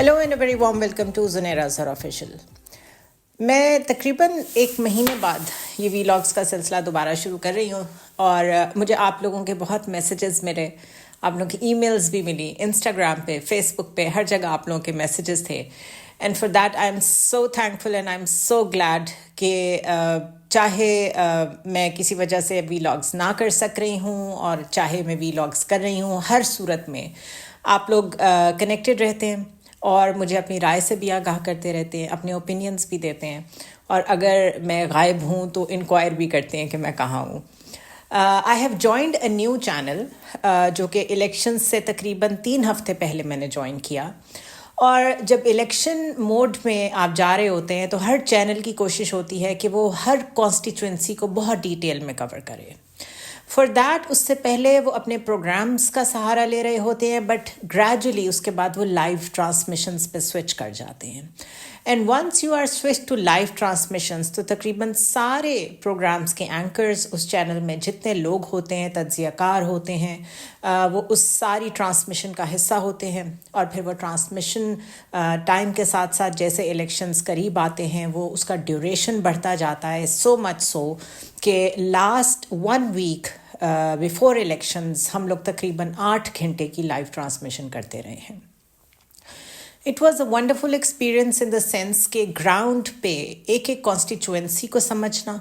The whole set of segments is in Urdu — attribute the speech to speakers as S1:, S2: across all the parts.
S1: Hello and very warm welcome to Zanir Azhar official. میں تقریباً 1 مہینے بعد یہ ویلاگس کا سلسلہ دوبارہ شروع کر رہی ہوں اور مجھے آپ لوگوں کے بہت میسیجز ملے, آپ لوگوں کی ای میلز بھی ملی, انسٹاگرام پہ, فیس بک پہ, ہر جگہ آپ لوگوں کے میسیجز تھے. And for that I am so thankful and I am so glad کہ چاہے میں کسی وجہ سے ویلاگس نہ کر سک رہی ہوں اور چاہے میں ویلاگس کر رہی ہوں, ہر صورت میں آپ لوگ کنیکٹڈ رہتے ہیں اور مجھے اپنی رائے سے بھی آگاہ کرتے رہتے ہیں, اپنے اوپینینز بھی دیتے ہیں, اور اگر میں غائب ہوں تو انکوائر بھی کرتے ہیں کہ میں کہاں ہوں. I have joined a new channel جو کہ الیکشن سے تقریباً 3 ہفتے پہلے میں نے جوائن کیا. اور جب الیکشن موڈ میں آپ جا رہے ہوتے ہیں تو ہر چینل کی کوشش ہوتی ہے کہ وہ ہر کانسٹیچوئنسی کو بہت ڈیٹیل میں کور کرے. فار دیٹ اس سے پہلے وہ اپنے پروگرامز کا سہارا لے رہے ہوتے ہیں, بٹ گریجولی اس کے بعد وہ لائیو ٹرانسمیشنز پہ سوئچ کر جاتے ہیں. And once you are switch to live transmissions تو تقریباً سارے پروگرامز کے اینکرز اس چینل میں جتنے لوگ ہوتے ہیں, تجزیہ کار ہوتے ہیں, وہ اس ساری ٹرانسمیشن کا حصہ ہوتے ہیں. اور پھر وہ ٹرانسمیشن ٹائم کے ساتھ ساتھ جیسے الیکشنز قریب آتے ہیں وہ اس کا ڈیوریشن بڑھتا جاتا ہے, سو مچ سو کہ لاسٹ 1 ویک بیفور الیکشنز ہم لوگ تقریباً 8 گھنٹے کی لائیو ٹرانسمیشن کرتے رہے ہیں. It was a wonderful experience in the sense کہ گراؤنڈ پہ ایک ایک کانسٹیچوئنسی کو سمجھنا,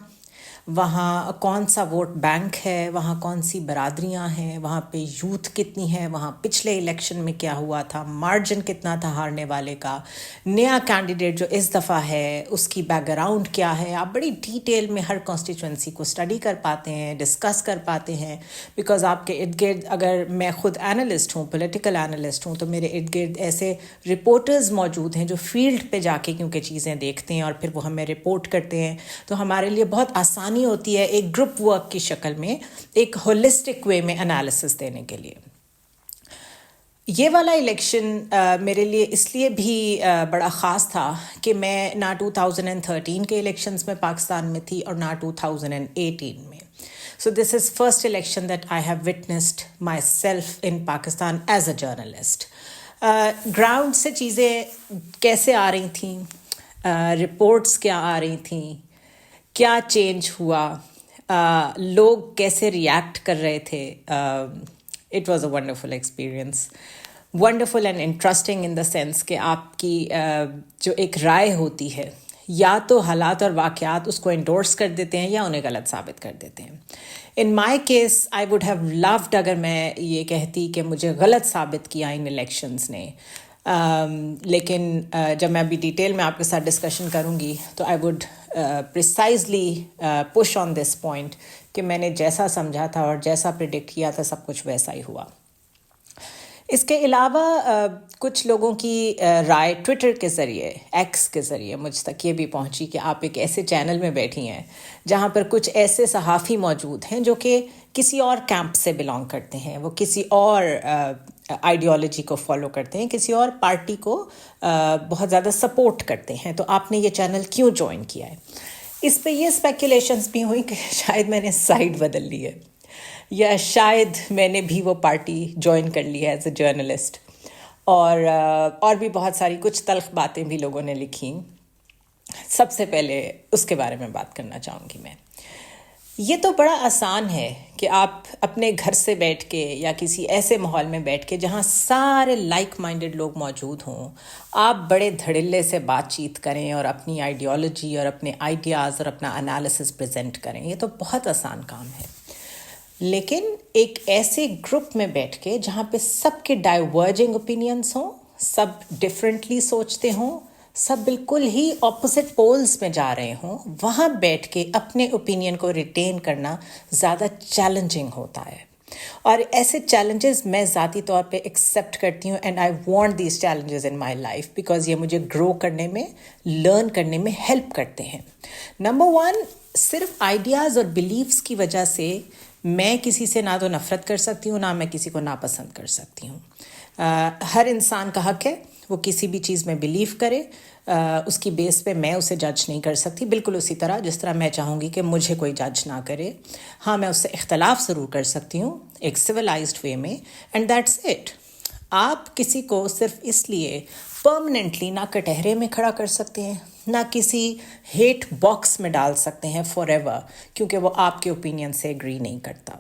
S1: وہاں کون سا ووٹ بینک ہے, وہاں کون سی برادریاں ہیں, وہاں پہ یوتھ کتنی ہے, وہاں پچھلے الیکشن میں کیا ہوا تھا, مارجن کتنا تھا ہارنے والے کا, نیا کینڈیڈیٹ جو اس دفعہ ہے اس کی بیک گراؤنڈ کیا ہے. آپ بڑی ڈیٹیل میں ہر کانسٹیچوئنسی کو اسٹڈی کر پاتے ہیں, ڈسکس کر پاتے ہیں, بیکاز آپ کے ارد گرد, اگر میں خود اینالسٹ ہوں, پولیٹیکل اینالسٹ ہوں, تو میرے ارد گرد ایسے رپورٹرز موجود ہیں جو فیلڈ پہ جا کے کیونکہ چیزیں دیکھتے ہیں اور پھر وہ ہمیں رپورٹ کرتے ہیں. تو ہمارے لیے بہت آسانی ہوتی ہے ایک گروپ ورک کی شکل میں, ایک ہولسٹک وے میں انالیسس دینے کے لیے. یہ والا الیکشن میرے لیے اس لیے بھی بڑا خاص تھا کہ میں نہ 2013 کے الیکشنز میں پاکستان میں تھی اور نہ 2018 میں. So this is first election that I have witnessed myself in Pakistan as a journalist. Ground سے چیزیں کیسے آ رہی تھیں, رپورٹس کیا آ رہی تھیں, کیا چینج ہوا, لوگ کیسے ریئیکٹ کر رہے تھے. It was a wonderful experience, wonderful and interesting in the sense کہ آپ کی جو ایک رائے ہوتی ہے, یا تو حالات اور واقعات اس کو انڈورس کر دیتے ہیں یا انہیں غلط ثابت کر دیتے ہیں. In my case I would have loved اگر میں یہ کہتی کہ مجھے غلط ثابت کیا ان الیکشنز نے, لیکن جب میں ابھی ڈیٹیل میں آپ کے ساتھ ڈسکشن کروں گی تو I would precisely push on this point کہ میں نے جیسا سمجھا تھا اور جیسا پریڈکٹ کیا تھا سب کچھ ویسا ہی ہوا. اس کے علاوہ کچھ لوگوں کی رائے ٹویٹر کے ذریعے, ایکس کے ذریعے مجھ تک یہ بھی پہنچی کہ آپ ایک ایسے چینل میں بیٹھی ہیں جہاں پر کچھ ایسے صحافی موجود ہیں جو کہ کسی اور کیمپ سے بلانگ کرتے ہیں, وہ کسی اور آئیڈیالوجی کو فالو کرتے ہیں, کسی اور پارٹی کو بہت زیادہ سپورٹ کرتے ہیں, تو آپ نے یہ چینل کیوں جوائن کیا ہے. اس پہ یہ اسپیکولیشنز بھی ہوئی کہ شاید میں نے سائڈ بدل لی ہے, یا شاید میں نے بھی وہ پارٹی جوائن کر لی ہے ایز اے جرنلسٹ, اور بھی بہت ساری کچھ تلخ باتیں بھی لوگوں نے لکھیں. سب سے پہلے اس کے بارے میں بات کرنا چاہوں گی میں. یہ تو بڑا آسان ہے کہ آپ اپنے گھر سے بیٹھ کے یا کسی ایسے ماحول میں بیٹھ کے جہاں سارے لائک مائنڈڈ لوگ موجود ہوں, آپ بڑے دھڑلے سے بات چیت کریں اور اپنی آئیڈیالوجی اور اپنے آئیڈیاز اور اپنا انالیسس پریزنٹ کریں. یہ تو بہت آسان کام ہے. لیکن ایک ایسے گروپ میں بیٹھ کے جہاں پہ سب کے ڈائیورجنگ اوپینینس ہوں, سب ڈفرینٹلی سوچتے ہوں, سب بالکل ہی اپوزٹ پولز میں جا رہے ہوں, وہاں بیٹھ کے اپنے اوپینین کو ریٹین کرنا زیادہ چیلنجنگ ہوتا ہے. اور ایسے چیلنجز میں ذاتی طور پہ ایکسیپٹ کرتی ہوں, and I want these challenges in my life because یہ مجھے گرو کرنے میں, لرن کرنے میں ہیلپ کرتے ہیں. نمبر 1, صرف آئیڈیاز اور بلیفس کی وجہ سے میں کسی سے نہ تو نفرت کر سکتی ہوں, نہ میں کسی کو ناپسند کر سکتی ہوں. ہر انسان کا حق ہے وہ کسی بھی چیز میں بلیو کرے, اس کی بیس پہ میں اسے جج نہیں کر سکتی, بالکل اسی طرح جس طرح میں چاہوں گی کہ مجھے کوئی جج نہ کرے. ہاں, میں اس سے اختلاف ضرور کر سکتی ہوں ایک سویلائزڈ وے میں, اینڈ دیٹس اٹ. آپ کسی کو صرف اس لیے پرماننٹلی نہ کٹہرے میں کھڑا کر سکتے ہیں، نہ کسی ہیٹ باکس میں ڈال سکتے ہیں فار ایور، کیونکہ وہ آپ کے اوپینین سے ایگری نہیں کرتا.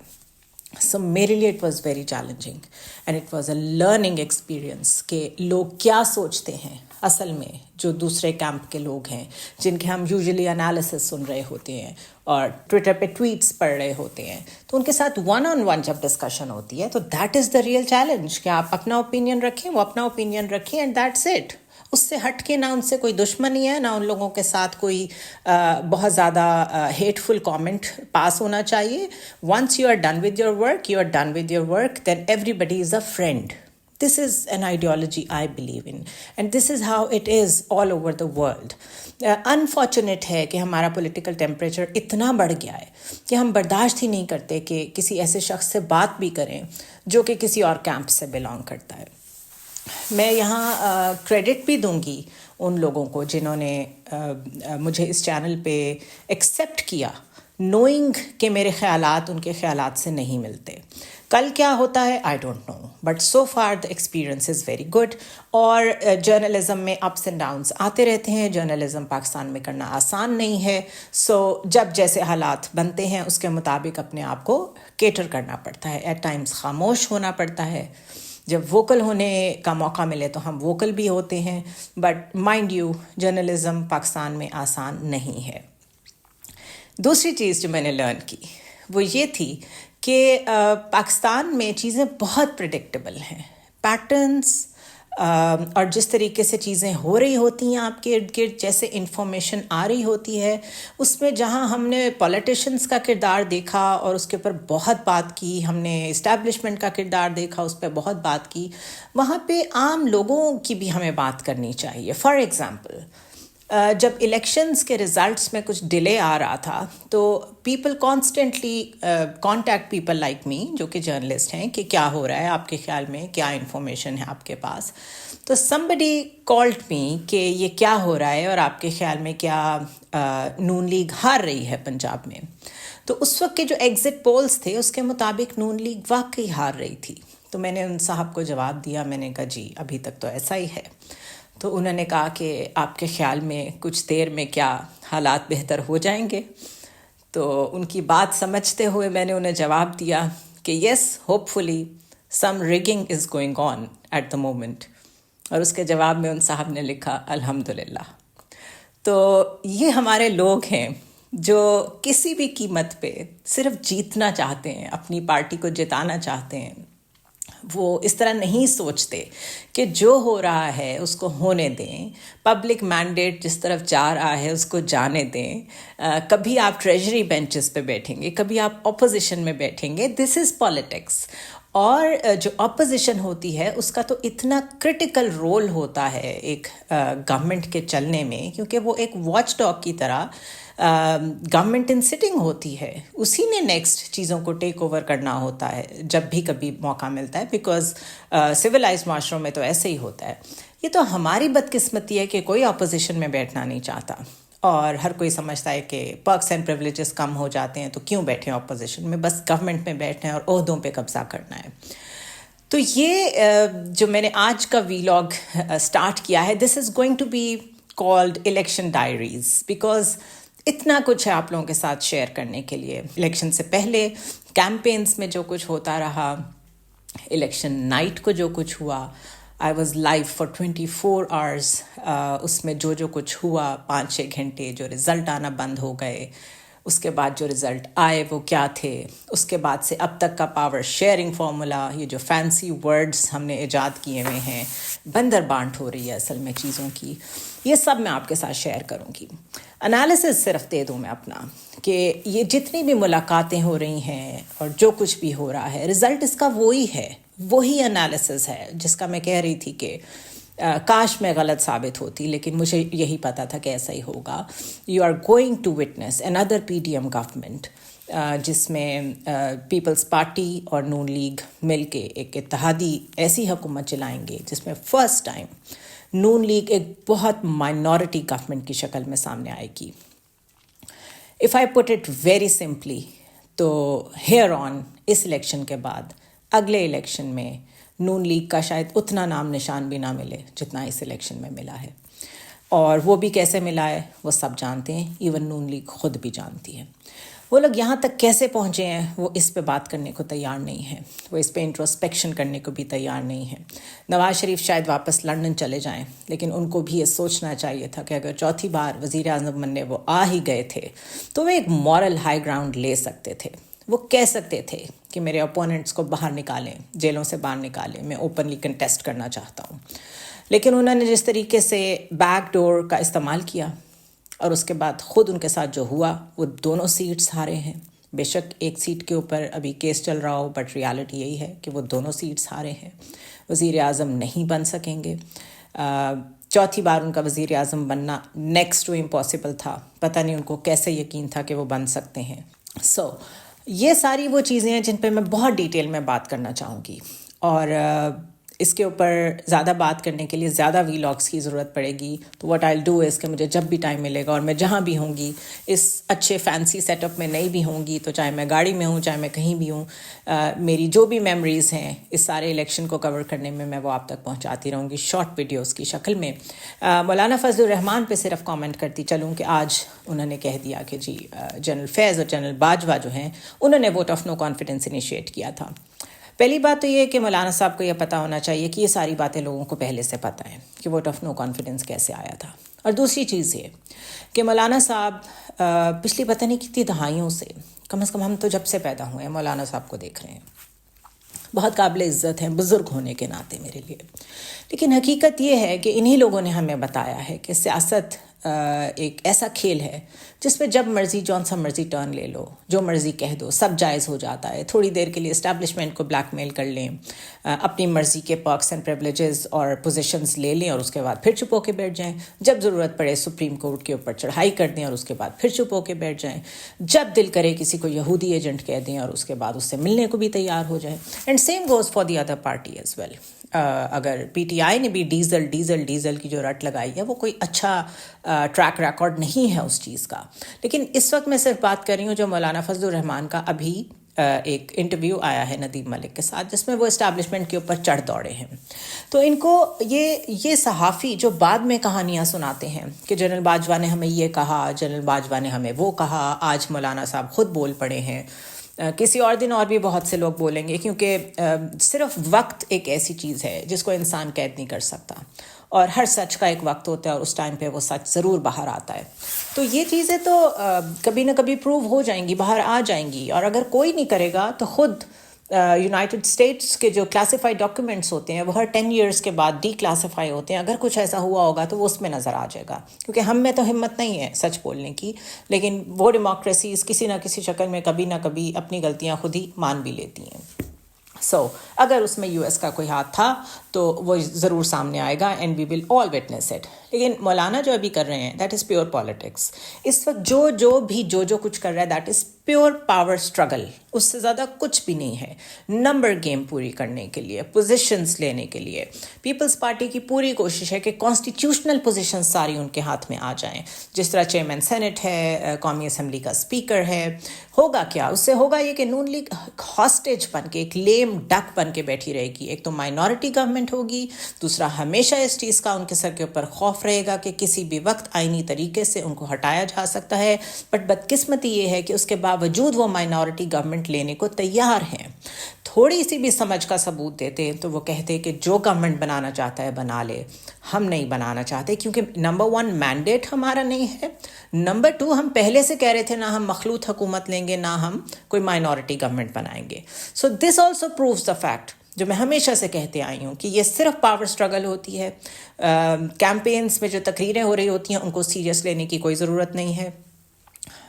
S1: سو میرے لیے it was very challenging and it was a learning experience کہ لوگ کیا سوچتے ہیں اصل میں، جو دوسرے کیمپ کے لوگ ہیں جن کے ہم یوزلی انالیسس سن رہے ہوتے ہیں اور ٹویٹر پہ ٹویٹس پڑھ رہے ہوتے ہیں، تو ان کے ساتھ ون آن ون جب ڈسکشن ہوتی ہے تو that is the real challenge کہ آپ اپنا اوپینین رکھیں، وہ اپنا اوپینین رکھیں، اینڈ دیٹس اٹ. اس سے ہٹ کے نہ ان سے کوئی دشمنی ہے، نہ ان لوگوں کے ساتھ کوئی بہت زیادہ ہیٹ فل کامنٹ پاس ہونا چاہیے. Once you are done with your work, you are done with your work, then everybody is a friend. This is an ideology I believe in, and this is how it is all over the world. Unfortunate ہے کہ ہمارا پولیٹیکل ٹیمپریچر اتنا بڑھ گیا ہے کہ ہم برداشت ہی نہیں کرتے کہ کسی ایسے شخص سے بات بھی کریں جو کہ کسی اور کیمپ سے بلانگ کرتا ہے. میں یہاں کریڈٹ بھی دوں گی ان لوگوں کو جنہوں نے مجھے اس چینل پہ ایکسیپٹ کیا، نوئنگ کہ میرے خیالات ان کے خیالات سے نہیں ملتے. کل کیا ہوتا ہے I don't know, but so far the experience is very good. اور جرنلزم میں اپس اینڈ ڈاؤنس آتے رہتے ہیں، جرنلزم پاکستان میں کرنا آسان نہیں ہے. سو جب جیسے حالات بنتے ہیں اس کے مطابق اپنے آپ کو کیٹر کرنا پڑتا ہے. ایٹ ٹائمز خاموش ہونا پڑتا ہے، جب ووکل ہونے کا موقع ملے تو ہم ووکل بھی ہوتے ہیں. But mind you, journalism Pakistan میں آسان نہیں ہے. دوسری چیز جو میں نے لرن کی وہ یہ تھی کہ پاکستان میں چیزیں بہت پریڈکٹیبل ہیں. پیٹرنس اور جس طریقے سے چیزیں ہو رہی ہوتی ہیں آپ کے ارد گرد، جیسے انفارمیشن آ رہی ہوتی ہے، اس میں جہاں ہم نے پولیٹیشنس کا کردار دیکھا اور اس کے اوپر بہت بات کی، ہم نے اسٹیبلشمنٹ کا کردار دیکھا، اس پہ بہت بات کی، وہاں پہ عام لوگوں کی بھی ہمیں بات کرنی چاہیے. فار ایگزامپل، جب الیکشنز کے ریزلٹس میں کچھ ڈیلے آ رہا تھا تو people constantly contact people like me جو کہ جرنلسٹ ہیں کہ کیا ہو رہا ہے آپ کے خیال میں، کیا انفارمیشن ہے آپ کے پاس. تو somebody called me کہ یہ کیا ہو رہا ہے اور آپ کے خیال میں کیا نون لیگ ہار رہی ہے پنجاب میں. تو اس وقت کے جو ایگزٹ پولز تھے اس کے مطابق نون لیگ واقعی ہار رہی تھی. تو میں نے ان صاحب کو جواب دیا، میں نے کہا جی ابھی تک تو ایسا ہی ہے. تو انہوں نے کہا کہ آپ کے خیال میں کچھ دیر میں کیا حالات بہتر ہو جائیں گے؟ تو ان کی بات سمجھتے ہوئے میں نے انہیں جواب دیا کہ yes, hopefully some rigging is going on at the moment. اور اس کے جواب میں ان صاحب نے لکھا الحمدللہ. تو یہ ہمارے لوگ ہیں جو کسی بھی قیمت پہ صرف جیتنا چاہتے ہیں، اپنی پارٹی کو جتانا چاہتے ہیں. وہ اس طرح نہیں سوچتے کہ جو ہو رہا ہے اس کو ہونے دیں، پبلک مینڈیٹ جس طرف جا رہا ہے اس کو جانے دیں. کبھی آپ ٹریجری بینچز پہ بیٹھیں گے، کبھی آپ اپوزیشن میں بیٹھیں گے. دس از پالیٹکس. اور جو اپوزیشن ہوتی ہے اس کا تو اتنا کرٹیکل رول ہوتا ہے ایک گورنمنٹ کے چلنے میں، کیونکہ وہ ایک واچ ڈاگ کی طرح گورنمنٹ ان سٹنگ ہوتی ہے. اسی نے نیکسٹ چیزوں کو ٹیک اوور کرنا ہوتا ہے جب بھی کبھی موقع ملتا ہے، بیکاز سویلائز معاشروں میں تو ایسے ہی ہوتا ہے. یہ تو ہماری بدقسمتی ہے کہ کوئی اپوزیشن میں بیٹھنا نہیں چاہتا، اور ہر کوئی سمجھتا ہے کہ پرکس اینڈ پریولیجز کم ہو جاتے ہیں تو کیوں بیٹھیں اپوزیشن میں، بس گورنمنٹ میں بیٹھنا ہے اور عہدوں پہ قبضہ کرنا ہے. تو یہ جو میں نے آج کا ویلاگ سٹارٹ کیا ہے، this is going to be called election diaries, because اتنا کچھ ہے آپ لوگوں کے ساتھ شیئر کرنے کے لیے. الیکشن سے پہلے کیمپینز میں جو کچھ ہوتا رہا، الیکشن نائٹ کو جو کچھ ہوا، I was live for 24 hours. اس میں جو کچھ ہوا 5-6 گھنٹے، جو رزلٹ آنا بند ہو گئے، اس کے بعد جو رزلٹ آئے وہ کیا تھے، اس کے بعد سے اب تک کا پاور شیئرنگ فارمولا، یہ جو فینسی ورڈز ہم نے ایجاد کیے ہوئے ہیں، بندر بانٹ ہو رہی ہے اصل میں چیزوں کی، یہ سب میں آپ کے ساتھ شیئر کروں گی. انالیسس صرف دے دوں میں اپنا کہ یہ جتنی بھی ملاقاتیں ہو رہی ہیں اور جو کچھ بھی ہو رہا ہے، رزلٹ اس کا وہی ہے، وہی انالیسس ہے جس کا میں کہہ رہی تھی کہ کاش میں غلط ثابت ہوتی، لیکن مجھے یہی پتا تھا کہ ایسا ہی ہوگا. You are going to witness اندر PDM گورنمنٹ، جس میں پیپلز پارٹی اور نون لیگ مل کے ایک اتحادی ایسی حکومت چلائیں گے جس میں فرسٹ ٹائم نون لیگ ایک بہت مائنورٹی گورنمنٹ کی شکل میں سامنے آئے گی. If I put it very simply, تو ہیئر آن اس الیکشن کے بعد اگلے الیکشن میں نون لیگ کا شاید اتنا نام نشان بھی نہ ملے جتنا اس الیکشن میں ملا ہے. اور وہ بھی کیسے ملا ہے وہ سب جانتے ہیں، ایون نون لیگ خود بھی جانتی ہے. وہ لوگ یہاں تک کیسے پہنچے ہیں وہ اس پہ بات کرنے کو تیار نہیں ہیں، وہ اس پہ انٹروسپیکشن کرنے کو بھی تیار نہیں ہیں. نواز شریف شاید واپس لندن چلے جائیں، لیکن ان کو بھی یہ سوچنا چاہیے تھا کہ اگر چوتھی بار وزیر اعظم بننے وہ آ ہی گئے تھے تو وہ ایک مورل ہائی گراؤنڈ لے سکتے تھے. وہ کہہ سکتے تھے کہ میرے اپوننٹس کو باہر نکالیں، جیلوں سے باہر نکالیں، میں اوپنلی کنٹیسٹ کرنا چاہتا ہوں. لیکن انہوں نے جس طریقے سے بیک ڈور کا استعمال کیا اور اس کے بعد خود ان کے ساتھ جو ہوا وہ دونوں سیٹس ہارے ہیں. بے شک ایک سیٹ کے اوپر ابھی کیس چل رہا ہو، بٹ ریالٹی یہی ہے کہ وہ دونوں سیٹس ہارے ہیں. وزیر اعظم نہیں بن سکیں گے. چوتھی بار ان کا وزیر اعظم بننا نیکسٹ ٹو امپاسبل تھا. پتہ نہیں ان کو کیسے یقین تھا کہ وہ بن سکتے ہیں. یہ ساری وہ چیزیں ہیں جن پہ میں بہت ڈیٹیل میں بات کرنا چاہوں گی، اور اس کے اوپر زیادہ بات کرنے کے لیے زیادہ وی لاگس کی ضرورت پڑے گی. تو واٹ آئی ڈو از کہ مجھے جب بھی ٹائم ملے گا اور میں جہاں بھی ہوں گی، اس اچھے فینسی سیٹ اپ میں نہیں بھی ہوں گی، تو چاہے میں گاڑی میں ہوں چاہے میں کہیں بھی ہوں، میری جو بھی میموریز ہیں اس سارے الیکشن کو کور کرنے میں وہ آپ تک پہنچاتی رہوں گی شارٹ ویڈیوز کی شکل میں. مولانا فضل الرحمان پہ صرف کامنٹ کرتی چلوں کہ آج انہوں نے کہہ دیا کہ جی جنرل فیض اور جنرل باجوہ جو ہیں انہوں نے vote of no confidence initiate کیا تھا. پہلی بات تو یہ کہ مولانا صاحب کو یہ پتہ ہونا چاہیے کہ یہ ساری باتیں لوگوں کو پہلے سے پتہ ہیں کہ ووٹ آف نو کانفیڈنس کیسے آیا تھا. اور دوسری چیز یہ کہ مولانا صاحب پچھلی پتہ نہیں کتنی دہائیوں سے، کم از کم ہم تو جب سے پیدا ہوئے ہیں مولانا صاحب کو دیکھ رہے ہیں، بہت قابل عزت ہیں بزرگ ہونے کے ناطے میرے لیے. لیکن حقیقت یہ ہے کہ انہی لوگوں نے ہمیں بتایا ہے کہ سیاست ایک ایسا کھیل ہے جس میں جب مرضی جون سا مرضی ٹرن لے لو، جو مرضی کہہ دو، سب جائز ہو جاتا ہے. تھوڑی دیر کے لیے اسٹیبلشمنٹ کو بلیک میل کر لیں، اپنی مرضی کے پرکس اینڈ پریولیجز اور پوزیشنز لے لیں اور اس کے بعد پھر چپ ہو کے بیٹھ جائیں. جب ضرورت پڑے سپریم کورٹ کے اوپر چڑھائی کر دیں اور اس کے بعد پھر چپ ہو کے بیٹھ جائیں. جب دل کرے کسی کو یہودی ایجنٹ کہہ دیں اور اس کے بعد اس سے ملنے کو بھی تیار ہو جائیں. And same goes for the other party as well. اگر پی ٹی آئی نے بھی ڈیزل کی جو رٹ لگائی ہے وہ کوئی اچھا ٹریک ریکارڈ نہیں ہے اس چیز کا. لیکن اس وقت میں صرف بات کر رہی ہوں جو مولانا فضل الرحمان کا ابھی ایک انٹرویو آیا ہے ندیم ملک کے ساتھ جس میں وہ اسٹیبلشمنٹ کے اوپر چڑھ دوڑے ہیں. تو ان کو یہ صحافی جو بعد میں کہانیاں سناتے ہیں کہ جنرل باجوہ نے ہمیں یہ کہا، جنرل باجوہ نے ہمیں وہ کہا، آج مولانا صاحب خود بول پڑے ہیں، کسی اور دن اور بھی بہت سے لوگ بولیں گے، کیونکہ صرف وقت ایک ایسی چیز ہے جس کو انسان قید نہیں کر سکتا، اور ہر سچ کا ایک وقت ہوتا ہے اور اس ٹائم پہ وہ سچ ضرور باہر آتا ہے. تو یہ چیزیں تو کبھی نہ کبھی پروو ہو جائیں گی، باہر آ جائیں گی. اور اگر کوئی نہیں کرے گا تو خود یونائٹڈ اسٹیٹس کے جو کلاسیفائڈ ڈاکیومنٹس ہوتے ہیں وہ ہر 10 ایئرس کے بعد ڈی کلاسیفائی ہوتے ہیں. اگر کچھ ایسا ہوا ہوگا تو وہ اس میں نظر آ جائے گا، کیونکہ ہم میں تو ہمت نہیں ہے سچ بولنے کی، لیکن وہ ڈیموکریسیز کسی نہ کسی شکل میں کبھی نہ کبھی اپنی غلطیاں خود ہی مان بھی لیتی ہیں. اگر اس میں یو ایس کا کوئی ہاتھ تھا تو وہ ضرور سامنے آئے گا and we will all witness it. لیکن مولانا جو ابھی کر رہے ہیں دیٹ از پیور پالیٹکس. اس وقت جو کچھ کر رہا ہے that is pure power struggle, اس سے زیادہ کچھ بھی نہیں ہے. نمبر گیم پوری کرنے کے لیے، پوزیشنز لینے کے لیے پیپلز پارٹی کی پوری کوشش ہے کہ کانسٹیٹیوشنل پوزیشنز ساری ان کے ہاتھ میں آ جائیں. جس طرح چیئرمین سینٹ ہے، قومی اسمبلی کا اسپیکر ہے. ہوگا کیا؟ اس سے ہوگا یہ کہ نون لیگ ہاسٹیج بن کے، ایک لیم ڈک بن کے بیٹھی رہے گی. ایک تو مائنورٹی گورنمنٹ ہوگی، دوسرا ہمیشہ اس چیز کا ان کے سر کے اوپر خوف رہے گا کہ کسی بھی وقت آئینی طریقے سے ان کو ہٹایا جا سکتا ہے. بٹ بدقسمتی یہ ہے کہ اس کے باوجود وہ مائنورٹی گورنمنٹ لینے کو تیار ہیں. تھوڑی سی بھی سمجھ کا ثبوت دیتے تو وہ کہتے کہ جو گورنمنٹ بنانا چاہتا ہے بنا لے، ہم نہیں بنانا چاہتے، کیونکہ نمبر 1 مینڈیٹ ہمارا نہیں ہے، نمبر 2 ہم پہلے سے کہہ رہے تھے نہ ہم مخلوط حکومت لیں گے نہ ہم کوئی مائنورٹی گورنمنٹ بنائیں گے. So this also proves the fact جو میں ہمیشہ سے کہتے آئی ہوں کہ یہ صرف پاور سٹرگل ہوتی ہے. کیمپینز میں جو تقریریں ہو رہی ہوتی ہیں ان کو سیریس لینے کی کوئی ضرورت نہیں ہے.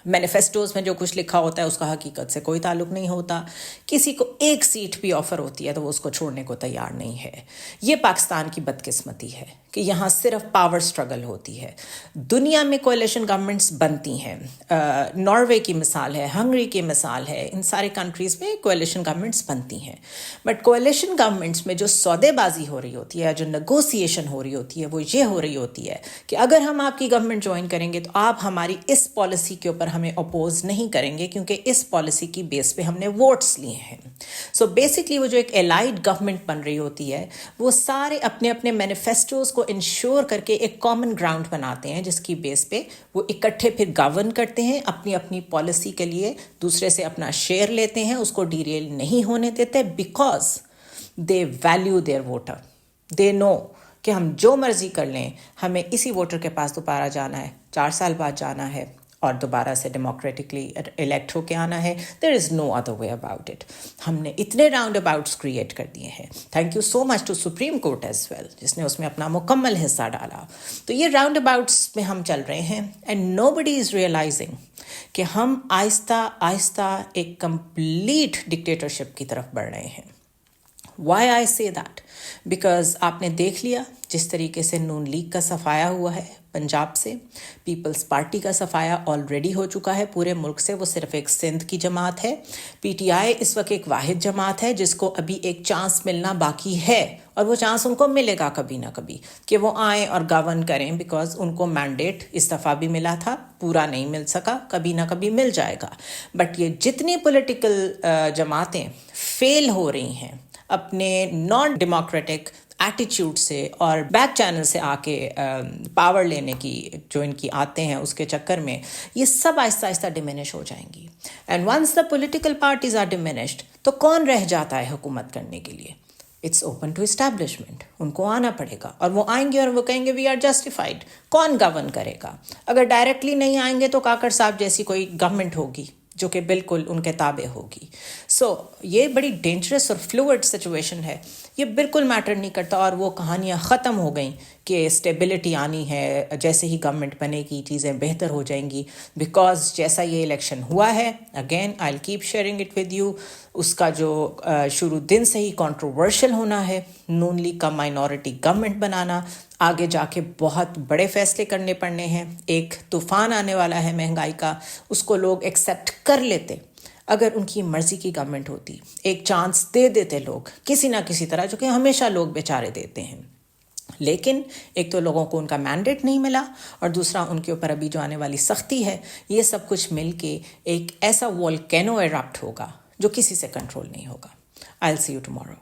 S1: مینیفیسٹوز میں جو کچھ لکھا ہوتا ہے اس کا حقیقت سے کوئی تعلق نہیں ہوتا. کسی کو ایک سیٹ بھی آفر ہوتی ہے تو وہ اس کو چھوڑنے کو تیار نہیں ہے. یہ پاکستان کی بدقسمتی ہے کہ یہاں صرف پاور سٹرگل ہوتی ہے. دنیا میں کولیشن گورنمنٹس بنتی ہیں، ناروے کی مثال ہے، ہنگری کی مثال ہے، ان سارے کنٹریز میں کولیشن گورنمنٹس بنتی ہیں. بٹ کولیشن گورنمنٹس میں جو سودے بازی ہو رہی ہوتی ہے، جو نیگوسیشن ہو رہی ہوتی ہے، وہ یہ ہو رہی ہوتی ہے کہ اگر ہم آپ کی گورنمنٹ جوائن کریں گے تو آپ ہماری اس پالیسی کے اوپر ہمیں اپوز نہیں کریں گے کیونکہ اس پالیسی کی بیس پہ ہم نے ووٹس لیے ہیں. سو بیسکلی وہ جو ایک الائڈ گورنمنٹ بن رہی ہوتی ہے وہ سارے اپنے اپنے مینیفیسٹوز کو انشور کر کے ایک کامن گراؤنڈ بناتے ہیں جس کی بیس پہ وہ اکٹھے پھر گورن کرتے ہیں اپنی اپنی پالیسی کے لیے. دوسرے سے اپنا شیئر لیتے ہیں, اس کو ڈیریل نہیں ہونے دیتے, because they value their voter. They know کہ ہم جو مرضی کر لیں, ہمیں اسی ووٹر کے پاس دوبارہ جانا ہے, 4 سال بعد جانا ہے اور دوبارہ سے ڈیموکریٹکلی الیکٹ ہو کے آنا ہے. There is no other way about it. ہم نے اتنے راؤنڈ اباؤٹس کریٹ کر دیے ہیں. Thank you so much to Supreme Court as well جس نے اس میں اپنا مکمل حصہ ڈالا. تو یہ راؤنڈ اباؤٹس میں ہم چل رہے ہیں and know body is realising کہ ہم آہستہ آہستہ ایک کمپلیٹ ڈکٹیٹرشپ کی طرف بڑھ رہے ہیں. وائی آئی سے دیٹ؟ بیکاز آپ نے دیکھ لیا جس طریقے سے نون لیگ کا صفایا ہوا ہے پنجاب سے, پیپلز پارٹی کا صفایا آلریڈی ہو چکا ہے پورے ملک سے, وہ صرف ایک سندھ کی جماعت ہے. پی ٹی آئی اس وقت ایک واحد جماعت ہے جس کو ابھی ایک چانس ملنا باقی ہے, اور وہ چانس ان کو ملے گا کبھی نہ کبھی کہ وہ آئیں اور گورن کریں, بیکاز ان کو مینڈیٹ اس دفعہ بھی ملا تھا, پورا نہیں مل سکا, کبھی نہ کبھی مل جائے گا. بٹ یہ جتنی پولیٹیکل جماعتیں فیل ہو رہی ہیں اپنے نان ڈیموکریٹک ایٹیچیوڈ سے اور بیک چینل سے آ کے پاور لینے کی جو ان کی آتے ہیں اس کے چکر میں, یہ سب آہستہ آہستہ ڈیمینش ہو جائیں گی. And once the political parties are diminished تو کون رہ جاتا ہے حکومت کرنے کے لیے؟ It's open to establishment. ان کو آنا پڑے گا اور وہ آئیں گے اور وہ کہیں گے وی آر جسٹیفائڈ. کون گورن کرے گا؟ اگر ڈائریکٹلی نہیں آئیں گے تو کاکڑ صاحب جیسی کوئی گورنمنٹ ہوگی جو کہ بالکل ان کے تابع ہوگی. سو یہ بڑی ڈینجرس اور فلوئڈ سچویشن ہے. یہ بالکل میٹر نہیں کرتا, اور وہ کہانیاں ختم ہو گئیں کہ اسٹیبلٹی آنی ہے, جیسے ہی گورنمنٹ بنے گی چیزیں بہتر ہو جائیں گی. بیکاز جیسا یہ الیکشن ہوا ہے, again I will keep sharing it with you, اس کا جو شروع دن سے ہی کنٹروورشل ہونا ہے, نون لیگ کا مائنورٹی گورنمنٹ بنانا, آگے جا کے بہت بڑے فیصلے کرنے پڑنے ہیں. ایک طوفان آنے والا ہے مہنگائی کا, اس کو لوگ ایکسیپٹ کر لیتے اگر ان کی مرضی کی گورنمنٹ ہوتی. ایک چانس دے دیتے لوگ کسی نہ کسی طرح, جو کہ ہمیشہ لوگ بیچارے دیتے ہیں. لیکن ایک تو لوگوں کو ان کا مینڈیٹ نہیں ملا, اور دوسرا ان کے اوپر ابھی جو آنے والی سختی ہے, یہ سب کچھ مل کے ایک ایسا والکینو ایرپٹ ہوگا جو کسی سے کنٹرول نہیں ہوگا. I'll see you tomorrow.